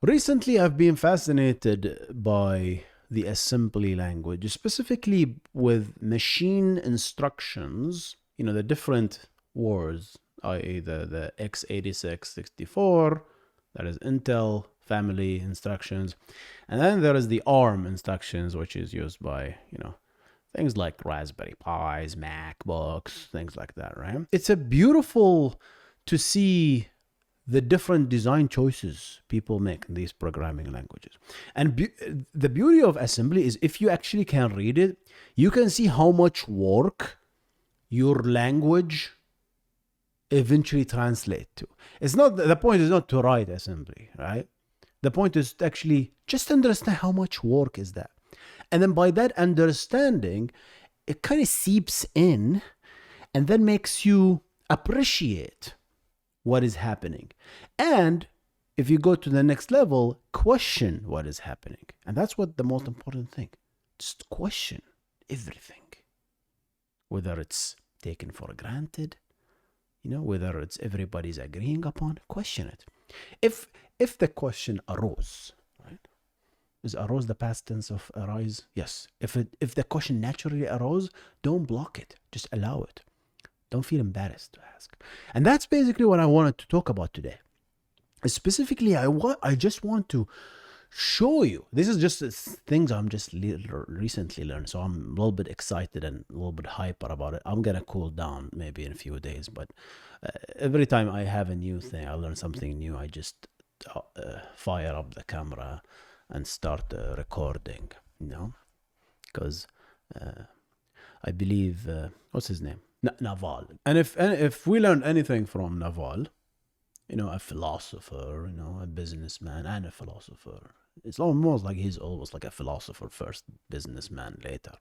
Recently, I've been fascinated by the assembly language, specifically with machine instructions, the different words, i.e. the x86 64, that is Intel family instructions. And then there is the ARM instructions, which is used by, things like Raspberry Pis, MacBooks, things like that, right? It's a beautiful to see the different design choices people make in these programming languages. And the beauty of assembly is if you actually can read it, you can see how much work your language eventually translate to. It's not, the point is not to write assembly, right? The point is to actually just understand how much work is that. And then by that understanding, it kind of seeps in and then makes you appreciate what is happening. And if you go to the next level, question what is happening. And that's what the most important thing. Just question everything. Whether it's taken for granted, whether it's everybody's agreeing upon, question it. If the question arose, right? Is arose the past tense of arise? Yes. If the question naturally arose, don't block it. Just allow it. Don't feel embarrassed to ask. And that's basically what I wanted to talk about today. Specifically, I just want to show you. This is just things I'm just recently learned. So I'm a little bit excited and a little bit hyper about it. I'm going to cool down maybe in a few days. But every time I have a new thing, I learn something new, I just fire up the camera and start recording, because I believe, what's his name? Naval. And if we learned anything from Naval, a philosopher, a businessman and a philosopher, it's almost like he's always like a philosopher first, businessman later,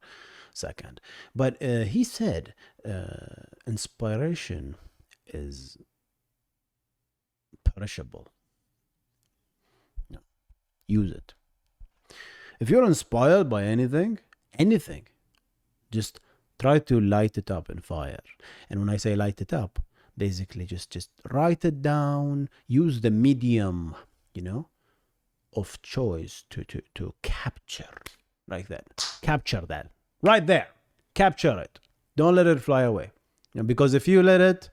second. But he said inspiration is perishable. Use it. If you're inspired by anything, just try to light it up in fire. And when I say light it up, basically just write it down, use the medium, of choice to capture, like that. Capture that. Right there. Capture it. Don't let it fly away. Because if you let it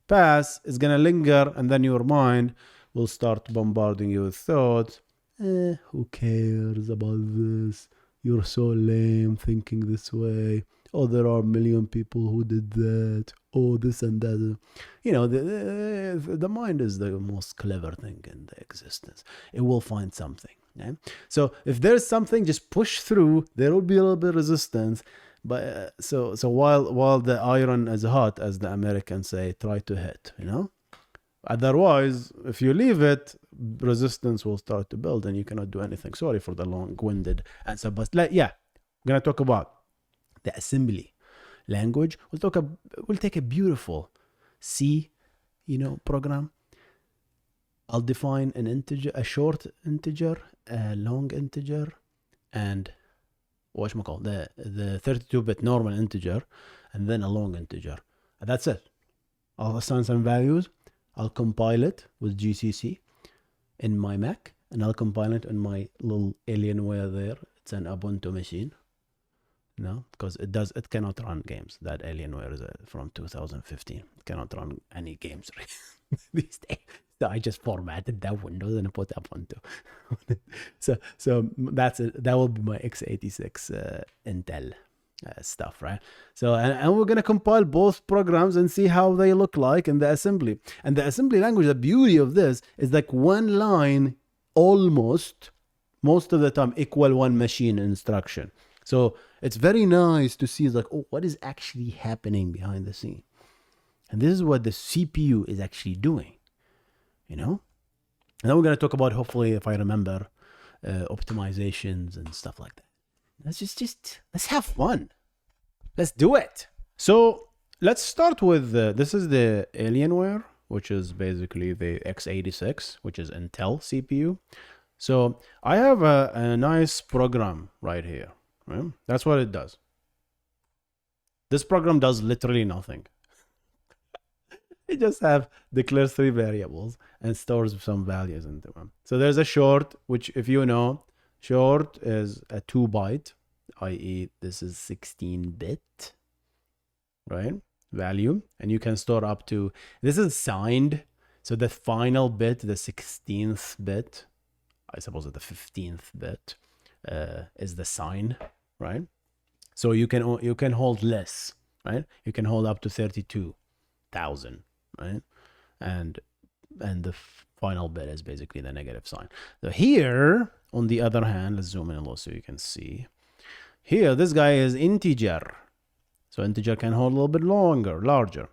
pass, it's going to linger, and then your mind will start bombarding you with thoughts. Who cares about this? You're so lame thinking this way. Oh, there are a million people who did that. Oh, this and that. The mind is the most clever thing in the existence. It will find something. Yeah? So if there's something, just push through. There will be a little bit of resistance. But so while the iron is hot, as the Americans say, try to hit. Otherwise, if you leave it, resistance will start to build and you cannot do anything. Sorry for the long-winded answer, but we're gonna talk about the assembly language. We'll take a beautiful C, program. I'll define an integer, a short integer, a long integer, and the 32-bit normal integer, and then a long integer. And that's it. I'll assign some values. I'll compile it with GCC in my Mac, and I'll compile it in my little Alienware there. It's an Ubuntu machine. Because it cannot run games. That Alienware is from 2015. It cannot run any games these days. So I just formatted that Windows and put Ubuntu. so that's it. That will be my x86 Intel stuff, right? So and we're gonna compile both programs and see how they look like in the assembly. And the assembly language, the beauty of this is like one line almost most of the time equal one machine instruction. So it's very nice to see like, oh, what is actually happening behind the scene. And this is what the CPU is actually doing, And then we're going to talk about, hopefully, if I remember, optimizations and stuff like that. Let's have fun. Let's do it. So let's start with, this is the Alienware, which is basically the x86, which is Intel CPU. So I have a nice program right here. Right? That's what it does. This program does literally nothing. It just have declares 3 variables and stores some values into them. So there's a short, which if you know, short is a 2 byte, i.e. this is 16-bit, right? Value, and you can store up to, this is signed, so the final bit, the 16th bit, I suppose the 15th bit, is the sign, right? So you can hold less, right? You can hold up to 32,000, right? And the final bit is basically the negative sign. So here, on the other hand, let's zoom in a little so you can see. Here, this guy is integer. So integer can hold a little bit larger.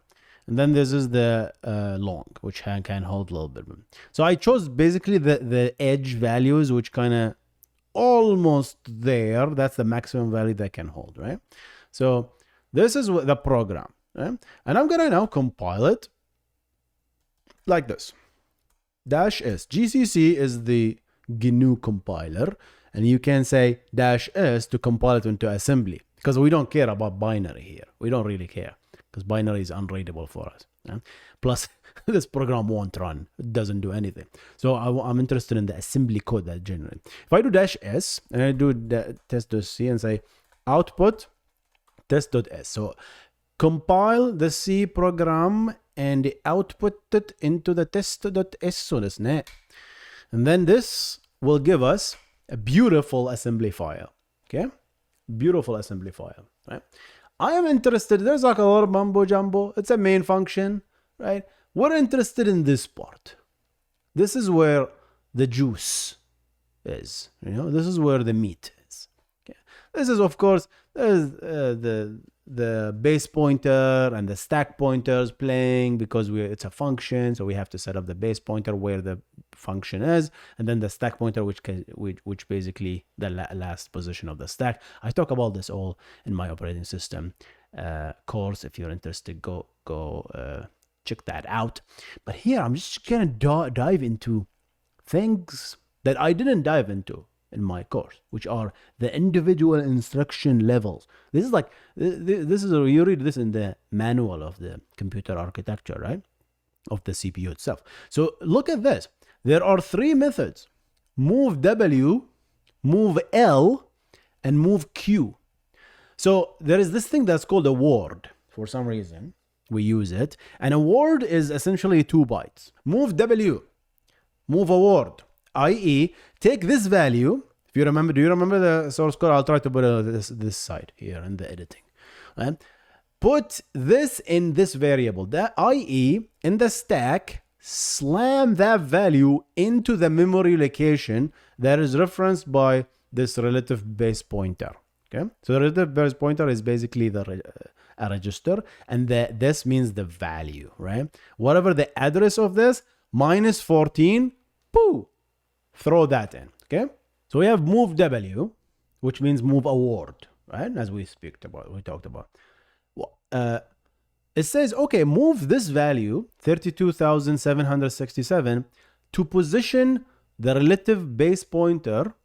And then this is the long, which can hold a little bit. So I chose basically the edge values, which kind of almost there. That's the maximum value they can hold, right? So this is the program, right? And I'm gonna now compile it like this. -s. GCC is the GNU compiler, and you can say -s to compile it into assembly, because we don't care about binary here. We don't really care, because binary is unreadable for us. Right? Plus, this program won't run. It doesn't do anything. So I'm interested in the assembly code that generates. If I do -s and I do the test.c and say output test.s, so compile the C program and output it into the test.s. And then this will give us a beautiful assembly file. Okay, beautiful assembly file. Right. I am interested. There's like a lot of mumbo jumbo. It's a main function, right? We're interested in this part. This is where the juice is. You know, this is where the meat is. Okay. This is, of course, the base pointer and the stack pointers playing, because it's a function, so we have to set up the base pointer where the function is, and then the stack pointer, which basically the last position of the stack. I talk about this all in my operating system course. If you're interested, go check that out. But here I'm just gonna dive into things that I didn't dive into in my course, which are the individual instruction levels. This is like, this is, you read this in the manual of the computer architecture, right? Of the CPU itself. So look at this. There are 3 methods: move W, move L, and move Q. So there is this thing that's called a word. For some reason, we use it. And a word is essentially 2 bytes. Move W, move a word, i.e. take this value. If you remember, do you remember the source code? I'll try to put this side here in the editing. Right? Put this in this variable, that i.e. in the stack, slam that value into the memory location that is referenced by this relative base pointer. Okay, so the relative base pointer is basically a register, and this means the value, right? Whatever the address of this, -14, poo, throw that in. Okay, so we have move W, which means move a word, right? As we talked about. It says, okay, move this value 32,767 to position the relative base pointer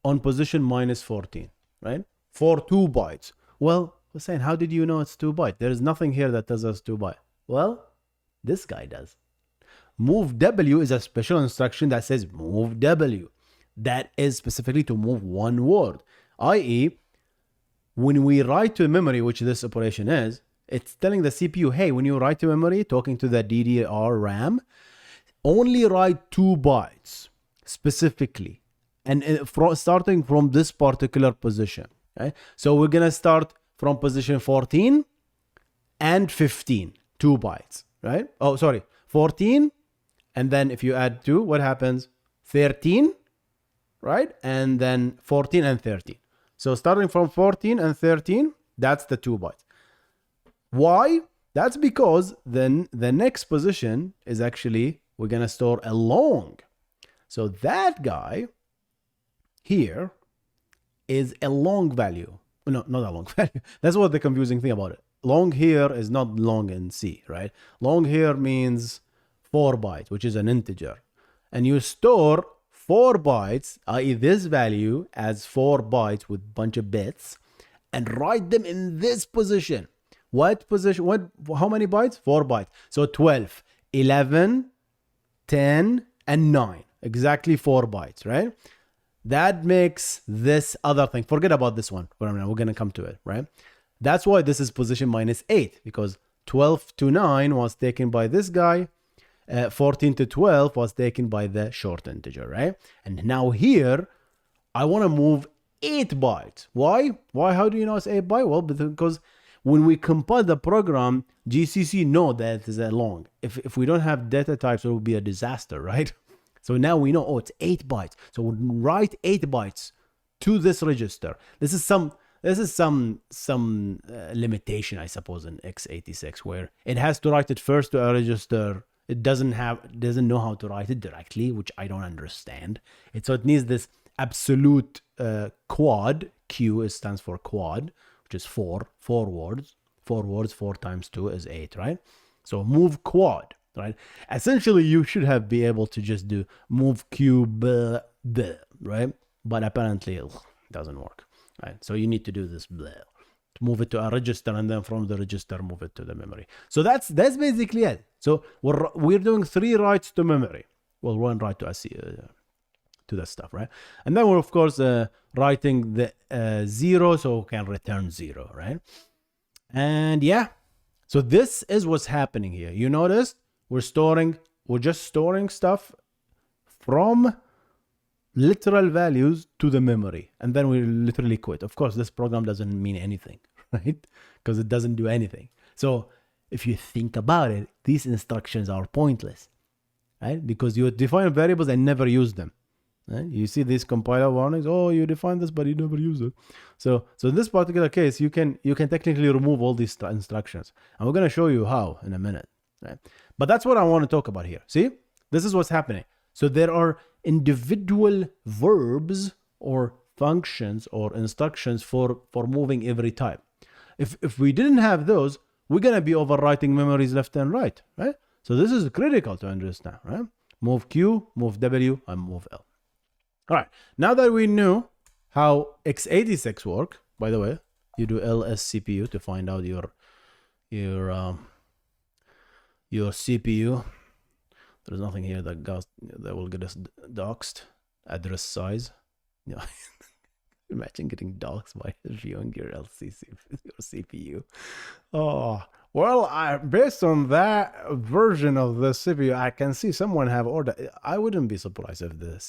on position -14, right? For 2 bytes. Well, Hussein, how did you know it's 2 bytes? There is nothing here that tells us 2 bytes. Well, this guy does. Move W is a special instruction that says move W. That is specifically to move one word, i.e. when we write to memory, which this operation is, it's telling the CPU, hey, when you write to memory, talking to the DDR RAM, only write 2 bytes specifically, and starting from this particular position. Okay? So we're going to start from position 14 and 15, 2 bytes, right? Oh, sorry, 14, and then if you add 2, what happens? 13, right? And then 14 and 13. So starting from 14 and 13, that's the 2 bytes. Why? That's because then the next position is actually, we're going to store a long. So that guy here is a long value. No, not a long value. That's what the confusing thing about it. Long here is not long in C, right? Long here means 4 bytes, which is an integer. And you store 4 bytes, i.e. this value, as 4 bytes with a bunch of bits, and write them in this position. What position? How many bytes? 4 bytes. So 12, 11, 10, and 9. Exactly 4 bytes, right? That makes this other thing. Forget about this one for a minute. We're going to come to it, right? That's why this is position -8, because 12 to 9 was taken by this guy. 14 to 12 was taken by the short integer, right? And now here, I want to move 8 bytes. Why? How do you know it's 8 bytes? Well, because when we compile the program, GCC know that it is a long. If we don't have data types, it will be a disaster, right? So now we know, oh, it's 8 bytes. So we'll write 8 bytes to this register. This is some limitation, I suppose, in x86, where it has to write it first to a register. It doesn't know how to write it directly, which I don't understand. So it needs this absolute quad. Q stands for quad, which is 4 words. 4 words, 4 times 2 is 8, right? So move quad, right? Essentially, you should have be able to just do move Q, right? But apparently it doesn't work, right? So you need to do this to move it to a register, and then from the register move it to the memory. So that's basically it. So we're doing 3 writes to memory. Well, 1 write to to that stuff, right? And then we're of course writing the 0, so we can return 0, right? And yeah, so this is what's happening here. You notice we're just storing stuff from literal values to the memory, and then we literally quit. Of course, this program doesn't mean anything, right? Because it doesn't do anything. So if you think about it, these instructions are pointless, right? Because you define variables and never use them, right? You see these compiler warnings, oh, you define this, but you never use it. So in this particular case, you can technically remove all these instructions, and we're going to show you how in a minute, right? But that's what I want to talk about here. See, this is what's happening. So there are individual verbs or functions or instructions for moving every type. If we didn't have those, we're going to be overwriting memories left and right, right? So this is critical to understand, right? Move Q, move W, and move L. All right, now that we knew how x86 work, by the way, you do lscpu to find out your CPU. There's nothing here that will get us doxed. Address size. Yeah. Imagine getting doxed by viewing your CPU. Oh, well, based on that version of the CPU, I can see someone have ordered. I wouldn't be surprised if the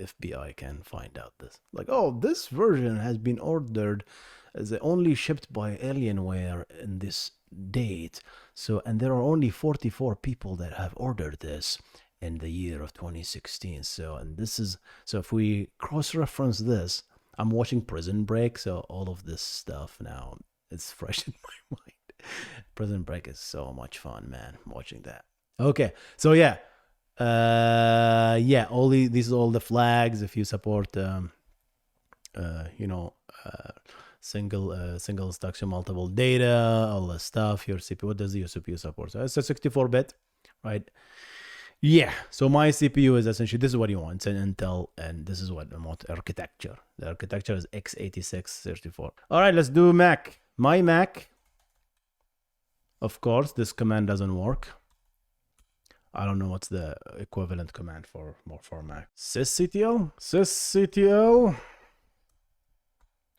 FBI can find out this. Like, oh, this version has been ordered as only shipped by Alienware in this date. So, and there are only 44 people that have ordered this in the year of 2016. So, and this is, so if we cross-reference this, I'm watching Prison Break, so all of this stuff now is fresh in my mind. Prison Break is so much fun, man, watching that. Okay, so yeah, these are all the flags. If you support, single instruction, multiple data, all the stuff. Your CPU, what does your CPU support? So it's a 64-bit, right? Yeah, so my CPU is essentially, this is what you want. It's an Intel, and this is what I want, architecture. The architecture is x86-34. All right, let's do Mac. My Mac, of course, this command doesn't work. I don't know what's the equivalent command for Mac. sysctl.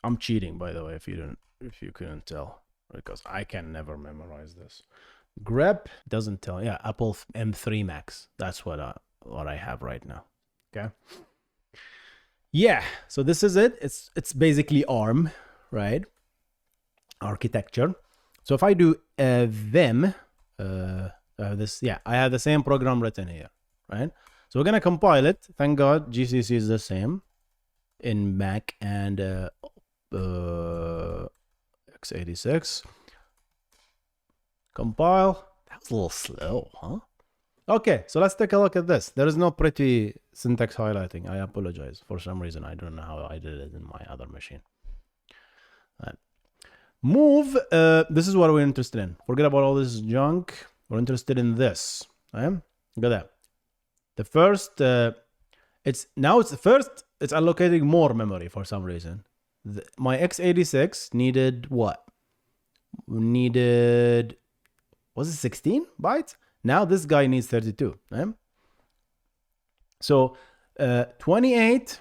I'm cheating, by the way, if you couldn't tell, because I can never memorize this. Grep doesn't tell. Yeah, Apple M3 Max. That's what I have right now. Okay. Yeah. So this is it. It's basically ARM, right? Architecture. So if I do vim, this, yeah, I have the same program written here, right? So we're gonna compile it. Thank God GCC is the same in Mac and x86. Compile. That was a little slow, huh? Okay, so let's take a look at this. There is no pretty syntax highlighting. I apologize. For some reason, I don't know how I did it in my other machine. Right. Move. This is what we're interested in. Forget about all this junk. We're interested in this. Right? Look at that. The first, it's allocating more memory for some reason. My x86 needed what? needed, was it 16 bytes? Now this guy needs 32, right? So 28,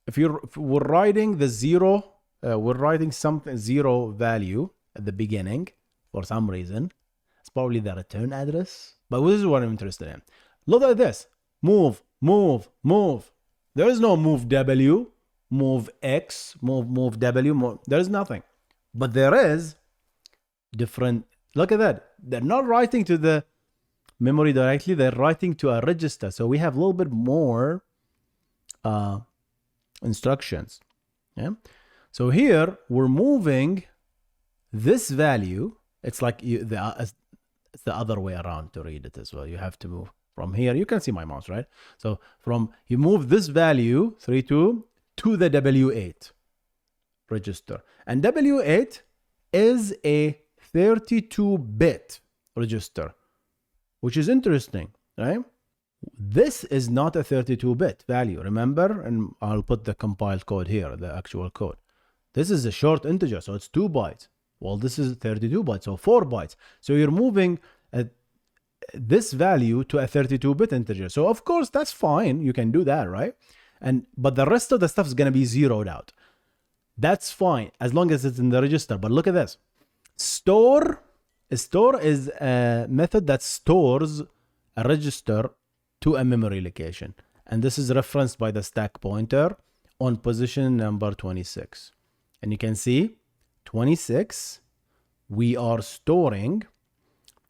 if we're writing the zero, we're writing something zero value at the beginning for some reason. It's probably the return address, but this is what I'm interested in. Look at this. Move. There is no move W, move X, move W, there is nothing. But there is different, look at that. They're not writing to the memory directly, they're writing to a register. So we have a little bit more instructions. Yeah. So here we're moving this value. It's like it's the other way around to read it as well. You have to move from here. You can see my mouse, right? So you move this value 32 to the W8 register, and W8 is a 32-bit register, which is interesting, right? This is not a 32-bit value, remember? And I'll put the compiled code here, the actual code. This is a short integer, so it's 2 bytes. Well, this is 32 bytes, so 4 bytes. So you're moving this value to a 32-bit integer. So of course, that's fine. You can do that, right? But the rest of the stuff is going to be zeroed out. That's fine, as long as it's in the register. But look at this. Store is a method that stores a register to a memory location. And this is referenced by the stack pointer on position number 26. And you can see 26, we are storing,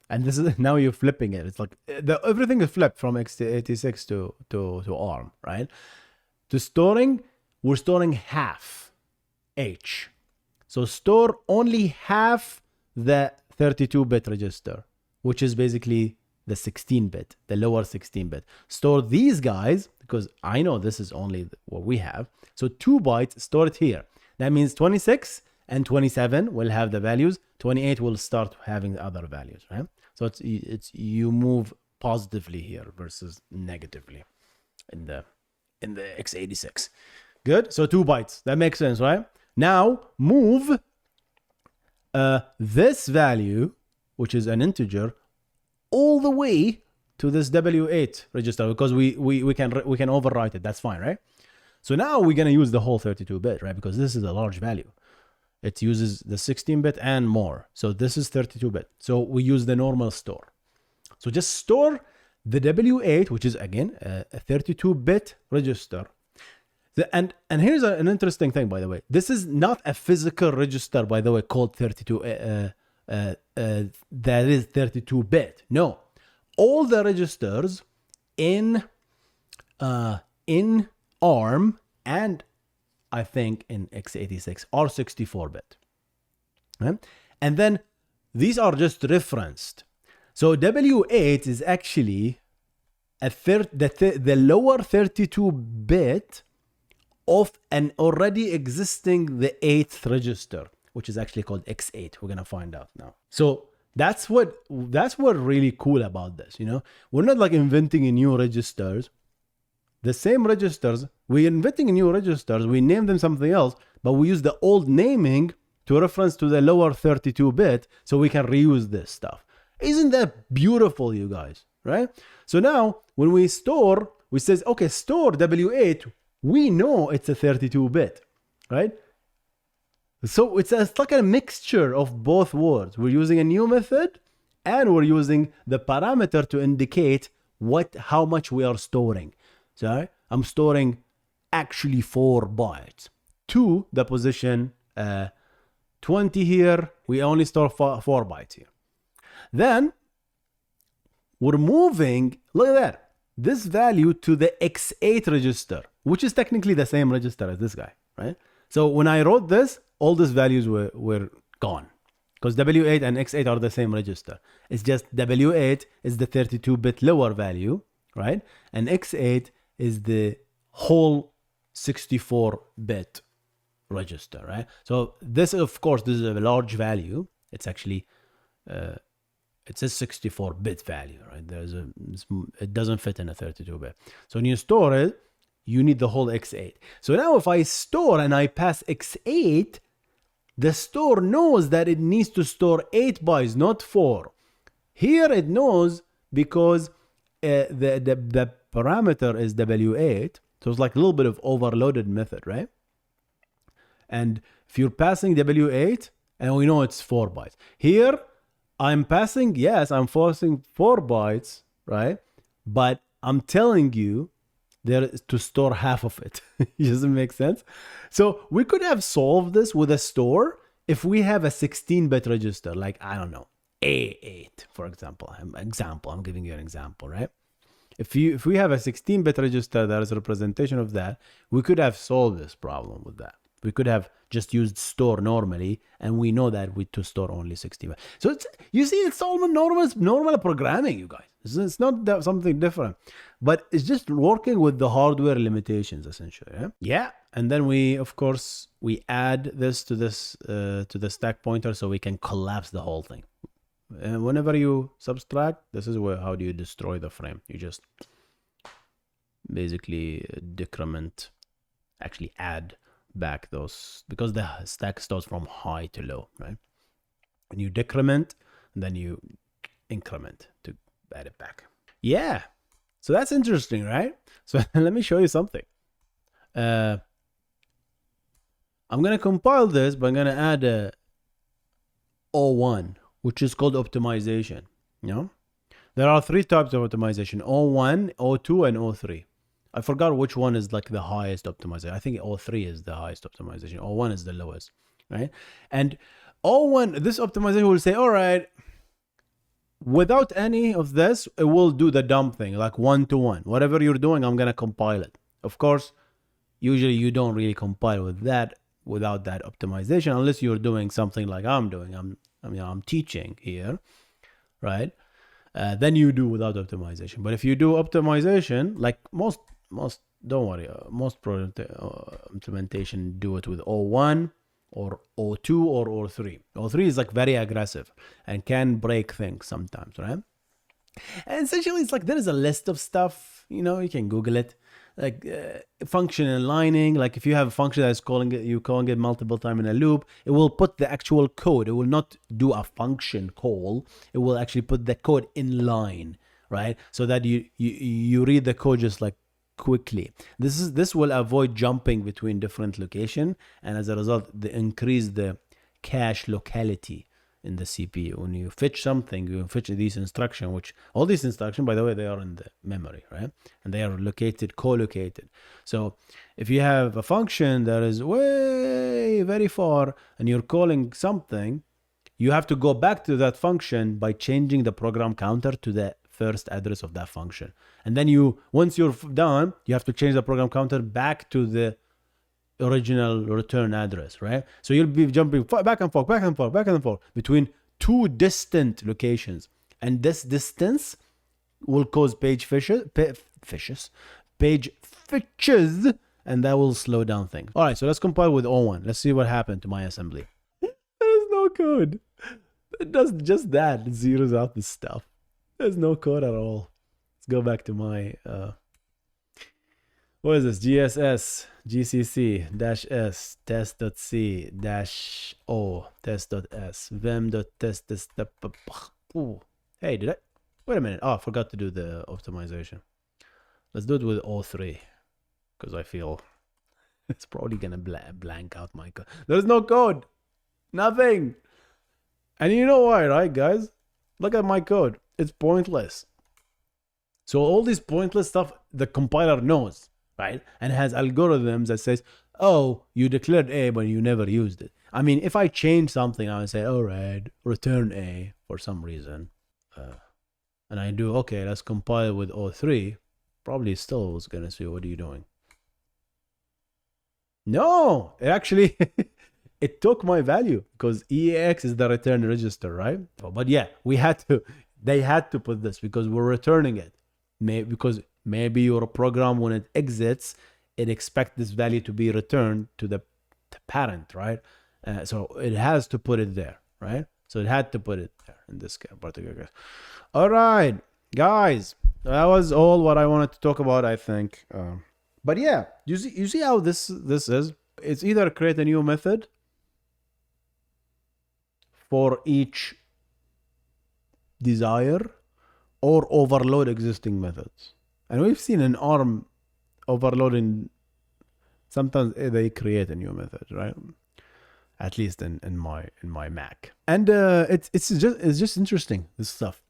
and this is, now you're flipping it. It's like everything is flipped from x86 to ARM, right? To storing, we're storing half H. So store only half the 32-bit register, which is basically the 16-bit, the lower 16-bit. Store these guys, because I know this is only what we have. So 2 bytes, store it here. That means 26 and 27 will have the values. 28 will start having the other values, right? So it's you move positively here versus negatively in the x86. Good. So 2 bytes. That makes sense, right? Now move this value, which is an integer, all the way to this W8 register, because we can overwrite it. That's fine, right? So now we're gonna use the whole 32-bit, right? Because this is a large value. It uses the 16-bit and more. So this is 32-bit. So we use the normal store. So just store the W8, which is again a 32-bit register. And here's an interesting thing, by the way. This is not a physical register, by the way, called 32. That is 32-bit. No, all the registers in ARM and I think in x86 are 64-bit. Right? And then these are just referenced. So W8 is actually the lower 32-bit of an already existing the 8th register, which is actually called X8. We're gonna find out now. So that's what really cool about this. You know, we're not like inventing a new registers. The same registers, we're inventing new registers, we name them something else, but we use the old naming to reference to the lower 32-bit so we can reuse this stuff. Isn't that beautiful, you guys, right? So now when we store, we says, okay, store W8, we know it's a 32-bit, right? So it's like a mixture of both words. We're using a new method and we're using the parameter to indicate how much we are storing. So I'm storing actually 4 bytes to the position 20 here. We only store 4 bytes here. Then we're moving, look at that, this value to the X8 register, which is technically the same register as this guy, right? So when I wrote this, all these values were gone because W8 and X8 are the same register. It's just W8 is the 32-bit lower value, right? And X8 is the whole 64-bit register, right? So this, of course, this is a large value. It's actually, it's a 64-bit value, right? It doesn't fit in a 32-bit. So when you store it, you need the whole X8. So now if I store and I pass X8, The store knows that it needs to store 8 bytes, not 4. Here it knows because the parameter is W8. So it's like a little bit of overloaded method, right? And if you're passing W8, and we know it's 4 bytes. Here, I'm passing, yes, I'm forcing 4 bytes, right? But I'm telling you there is to store half of it. It doesn't make sense. So we could have solved this with a store if we have a 16-bit register, like, I don't know, A8, for example. I'm giving you an example, right? If we have a 16-bit register that is a representation of that, we could have solved this problem with that. We could have just used store normally, and we know that we to store only 16 bytes. So it's, you see, it's all normal programming, you guys. It's not something different, but it's just working with the hardware limitations essentially. Yeah. And then we, of course, we add this to the stack pointer so we can collapse the whole thing. And whenever you subtract, this is how do you destroy the frame. You just basically decrement, actually add back those, because the stack starts from high to low, right? And you decrement, and then you increment to add it back. Yeah, so that's interesting, right? So let me show you something. I'm gonna compile this, but I'm gonna add a O1, which is called optimization. You know, there are 3 types of optimization: O1, O2, and O3. I forgot which one is like the highest optimization. I think O3 is the highest optimization. O1 is the lowest, right? And O1, this optimization will say, all right, without any of this, it will do the dumb thing, like 1-to-1. Whatever you're doing, I'm going to compile it. Of course, usually you don't really compile with that, without that optimization, unless you're doing something like I'm doing. I'm teaching here, right? Then you do without optimization. But if you do optimization, like most don't worry, most implementation do it with O1 or O2 or O3. O3 is like very aggressive and can break things sometimes, right? And essentially it's like there is a list of stuff, you know, you can Google it, like function aligning. Like if you have a function that is calling it multiple times in a loop, it will put the actual code. It will not do a function call. It will actually put the code in line, right? So that you read the code just like quickly. This will avoid jumping between different location, and as a result, increase the cache locality in the CPU. When you fetch something, you fetch these instructions, which all these instructions, by the way, they are in the memory, right? And they are co-located. So if you have a function that is way very far and you're calling something, you have to go back to that function by changing the program counter to the first address of that function. And then once you're done, you have to change the program counter back to the original return address, right? So you'll be jumping back and forth between 2 distant locations. And this distance will cause page fetches, and that will slow down things. All right, so let's compile with O1. Let's see what happened to my assembly. There's no code. It does just that. It zeroes out the stuff. There's no code at all. Let's go back to my what is this? GSS gcc -s test.c -o test.s vim.test. Hey, wait a minute. Oh, I forgot to do the optimization. Let's do it with O3 because I feel it's probably gonna blank out my code. There's no code, nothing. And you know why, right, guys? Look at my code. It's pointless. So all this pointless stuff, the compiler knows, right? And has algorithms that says, oh, you declared A, but you never used it. I mean, if I change something, I would say, all right, return A for some reason. And I do, okay, let's compile with O3. Probably still was going to say, what are you doing? No, it actually, it took my value because EAX is the return register, right? But yeah, they had to put this because we're returning it. Because maybe your program, when it exits, it expects this value to be returned to the parent, right? So it has to put it there, right? So it had to put it there in this particular case. All right, guys, that was all what I wanted to talk about, I think. But yeah, you see how this is? It's either create a new method for each desire or overload existing methods. And we've seen in ARM overloading, sometimes they create a new method, right? At least in my Mac. And it's just interesting, this stuff.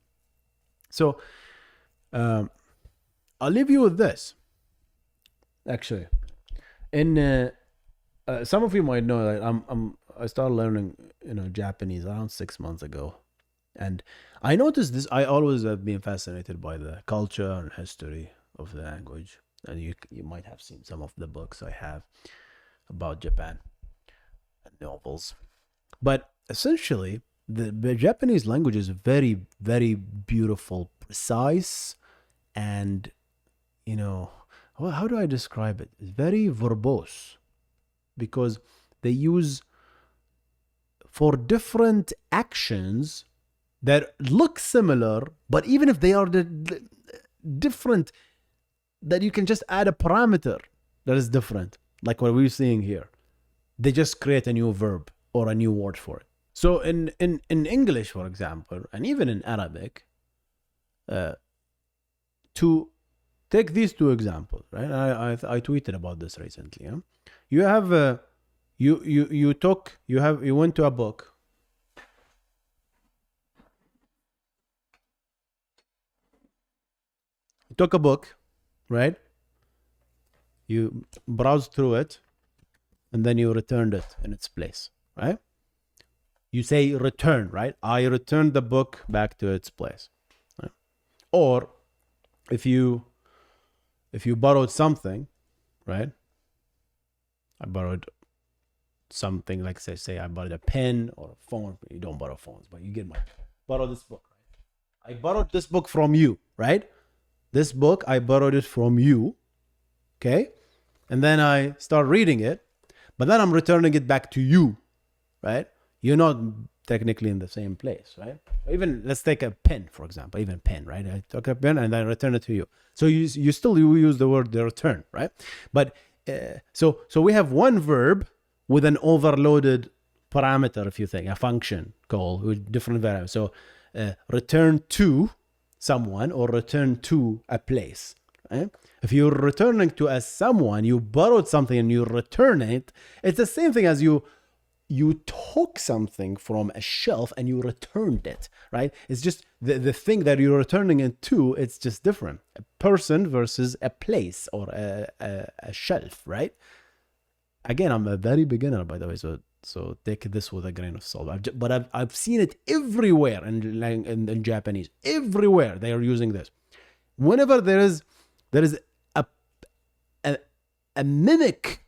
So I'll leave you with this. Actually, in some of you might know that I started learning Japanese around 6 months ago, and I noticed this. I always have been fascinated by the culture and history of the language, and you might have seen some of the books I have about Japan and novels. But essentially, the Japanese language is very, very beautiful, precise, and how do I describe it? It's very verbose, because they use for different actions that look similar, but even if they are different, that you can just add a parameter that is different, like what we're seeing here. They just create a new verb or a new word for it. So in English, for example, and even in Arabic, to take these two examples, right? I tweeted about this recently. Huh? You have you went to a book. You took a book, right? You browsed through it, and then you returned it in its place, right? You say return, right? I returned the book back to its place. Right? Or if you borrowed something, right? I borrowed something, like say I borrowed a pen or a phone. You don't borrow phones, but you get my borrow this book, right? I borrowed this book from you, right? This book, I borrowed it from you, okay? And then I start reading it, but then I'm returning it back to you, right? You're not technically in the same place, right? Even let's take a pen, for example, even pen, right? I took a pen and then I return it to you. So you still use the word the return, right? But so we have one verb with an overloaded parameter, if you think, a function call with different variables. So return to someone or return to a place, right? If you're returning to a someone, you borrowed something and you return it, it's the same thing as you took something from a shelf and you returned it, right? It's just the thing that you're returning it to, it's just different. A person versus a place or a shelf, right? Again, I'm a very beginner, by the way, so take this with a grain of salt. But I've seen it everywhere in Japanese. Everywhere they are using this. Whenever there is a mimic,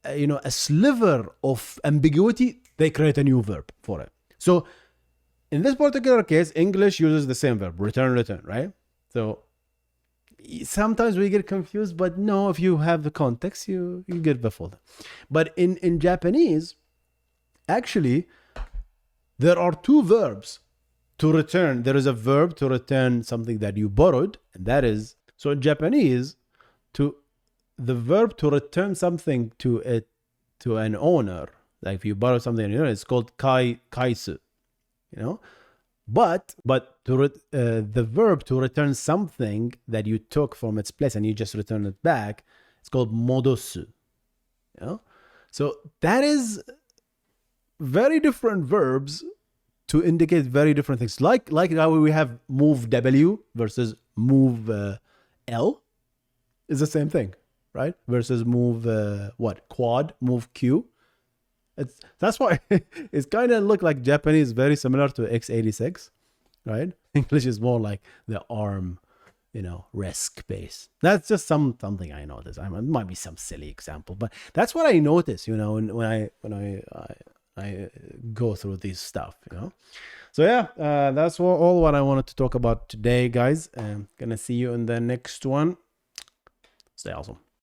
a sliver of ambiguity, they create a new verb for it. So in this particular case, English uses the same verb, return, right? So sometimes we get confused, but no, if you have the context, you get baffled. But in Japanese, actually, there are two verbs to return. There is a verb to return something that you borrowed, and that is, so in Japanese, the verb to return something to an owner, like if you borrow something, it's called kaisu, But the verb to return something that you took from its place and you just return it back, it's called modosu. So that is very different verbs to indicate very different things. Like how we have move W versus move L is the same thing, right? Versus move quad, move Q. That's why it's kind of look like Japanese very similar to x86, right? English is more like the ARM, RISC base. That's just something I noticed. It might be some silly example, but that's what I notice, when I go through this stuff, So yeah, that's all what I wanted to talk about today, guys. I'm gonna see you in the next one. Stay awesome.